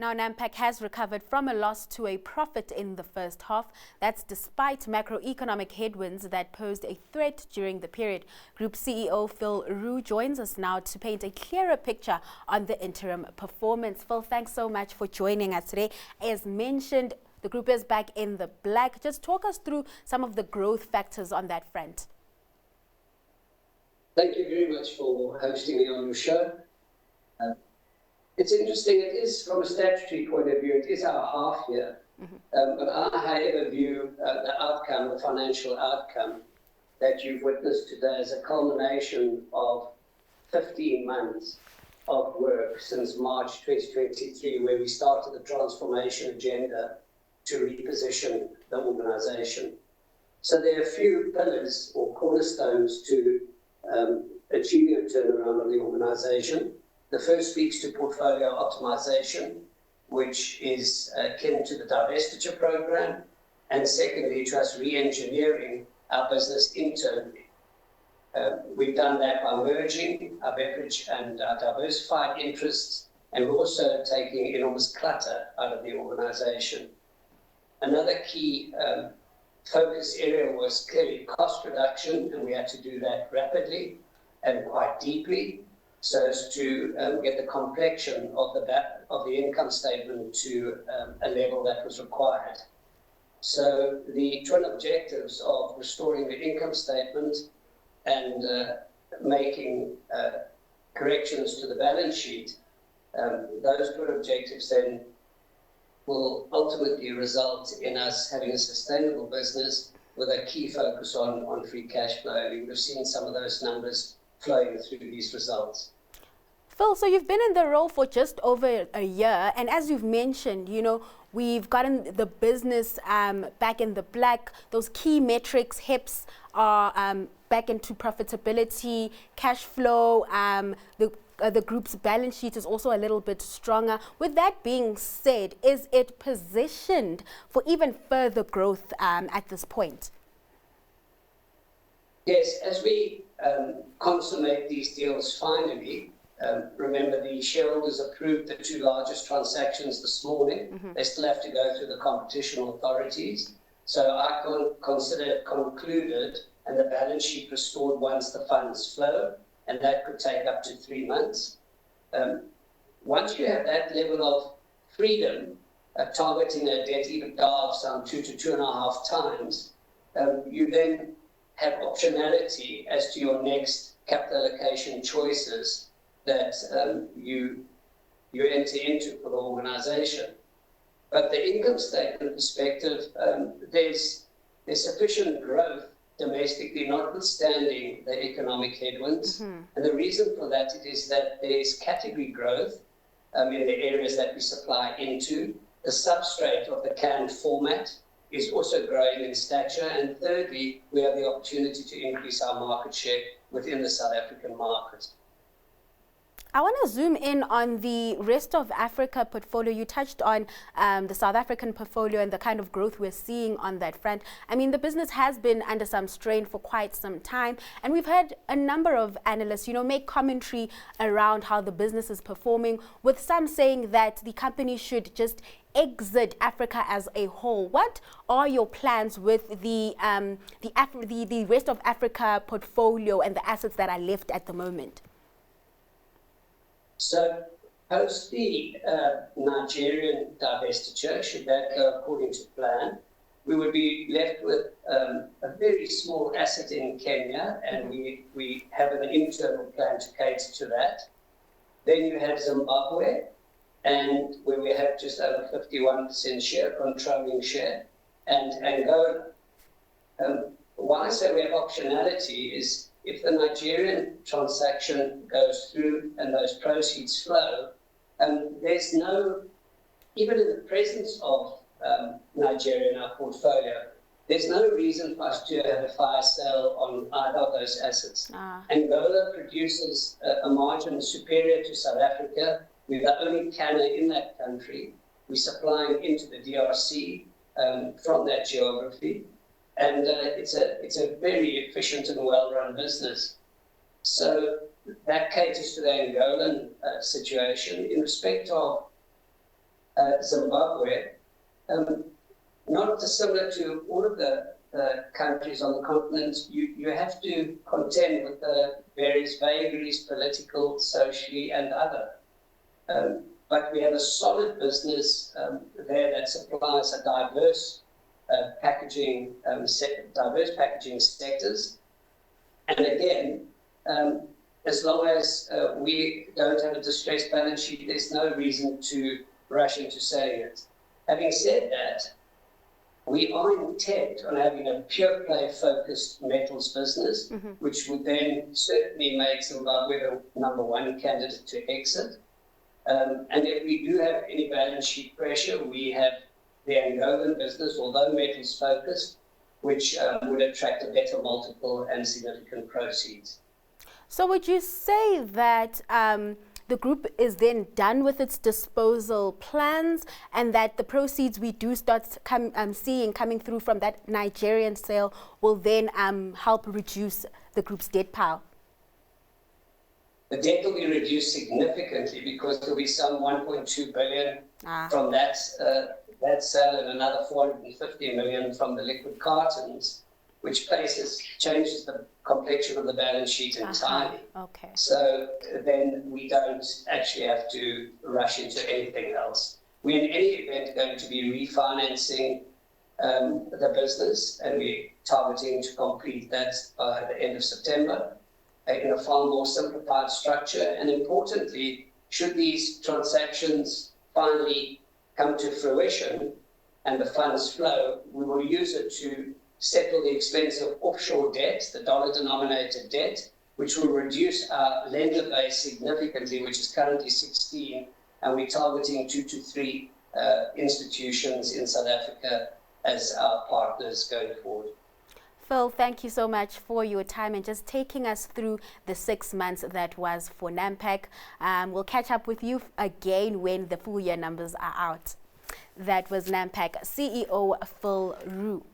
Now, Nampak has recovered from a loss to a profit in the first half. That's despite macroeconomic headwinds that posed a threat during the period. Group CEO Phil Roux joins us now to paint a clearer picture on the interim performance. Phil, thanks so much for joining us today. As mentioned, the group is back in the black. Just talk us through some of the growth factors on that front. Thank you very much for hosting me on your show. It's interesting, it is from a statutory point of view, it is our half year, but I however view the outcome, the financial outcome that you've witnessed today as a culmination of 15 months of work since March 2023, where we started the transformation agenda to reposition the organisation. So there are a few pillars or cornerstones to achieving a turnaround of the organisation. The first speaks to portfolio optimization, which is akin to the divestiture program, and secondly, to us re-engineering our business internally. We've done that by merging our beverage and our diversified interests, and we're also taking enormous clutter out of the organisation. Another key focus area was clearly cost reduction, and we had to do that rapidly and quite deeply, so as to get the complexion of the income statement to a level that was required. So the twin objectives of restoring the income statement and making corrections to the balance sheet, those twin objectives then will ultimately result in us having a sustainable business with a key focus on free cash flow. You would have seen some of those numbers flowing through these results. Phil, so you've been in the role for just over a year, and as you've mentioned, we've gotten the business back in the black. Those key metrics, HEPS, are back into profitability, cash flow, the group's balance sheet is also a little bit stronger. With that being said, is it positioned for even further growth at this point? Yes, as we consummate these deals finally, remember the shareholders approved the two largest transactions this morning. They still have to go through the competition authorities. So I consider it concluded and the balance sheet restored once the funds flow, and that could take up to 3 months. Once you have that level of freedom, targeting a debt EBITDA of some 2 to 2.5 times, you then have optionality as to your next capital allocation choices that you enter into for the organisation. But the income statement perspective, there's sufficient growth domestically, notwithstanding the economic headwinds. And the reason for that is that there's category growth in the areas that we supply into. The substrate of the canned format is also growing in stature. And thirdly, we have the opportunity to increase our market share within the South African market. I want to zoom in on the rest of Africa portfolio. You touched on the South African portfolio and the kind of growth we're seeing on that front. I mean, the business has been under some strain for quite some time, and we've had a number of analysts, make commentary around how the business is performing, with some saying that the company should just exit Africa as a whole. What are your plans with the rest of Africa portfolio and the assets that are left at the moment? So, post the Nigerian divestiture, should that go according to plan, we would be left with a very small asset in Kenya, and we have an internal plan to cater to that. Then you have Zimbabwe, and where we have just over 51% share, controlling share, and Angola. Why I say we have optionality is, if the Nigerian transaction goes through and those proceeds flow, there's no, even in the presence of Nigeria in our portfolio, there's no reason for us to have a fire sale on either of those assets. Angola produces a margin superior to South Africa. We're the only canner in that country. We're supplying into the DRC from that geography. And it's a very efficient and well-run business. So that caters to the Angolan situation. In respect of Zimbabwe, not dissimilar to all of the countries on the continent, you have to contend with the various vagaries, political, socially, and other. But we have a solid business there that supplies a diverse packaging sectors. And again, as long as we don't have a distressed balance sheet, there's no reason to rush into selling it. Having said that, we are intent on having a pure play focused metals business, which would then certainly make Zimbabwe the number one candidate to exit. And if we do have any balance sheet pressure, we have the Angolan business, although metals focused, which would attract a better multiple and significant proceeds. So would you say that the group is then done with its disposal plans, and that the proceeds we do start seeing coming through from that Nigerian sale will then help reduce the group's debt pile? The debt will be reduced significantly because there will be some 1.2 billion from that sale and another 450 million from the liquid cartons, which changes the complexion of the balance sheet entirely. Okay. So then we don't actually have to rush into anything else. We're in any event going to be refinancing the business, and we're targeting to complete that by the end of September in a far more simplified structure. And importantly, should these transactions finally come to fruition and the funds flow, we will use it to settle the expensive offshore debt, the dollar-denominated debt, which will reduce our lender base significantly, which is currently 16, and we're targeting 2 to 3 institutions in South Africa as our partners going forward. Phil, thank you so much for your time and just taking us through the 6 months that was for Nampak. We'll catch up with you again when the full year numbers are out. That was Nampak CEO Phil Roux.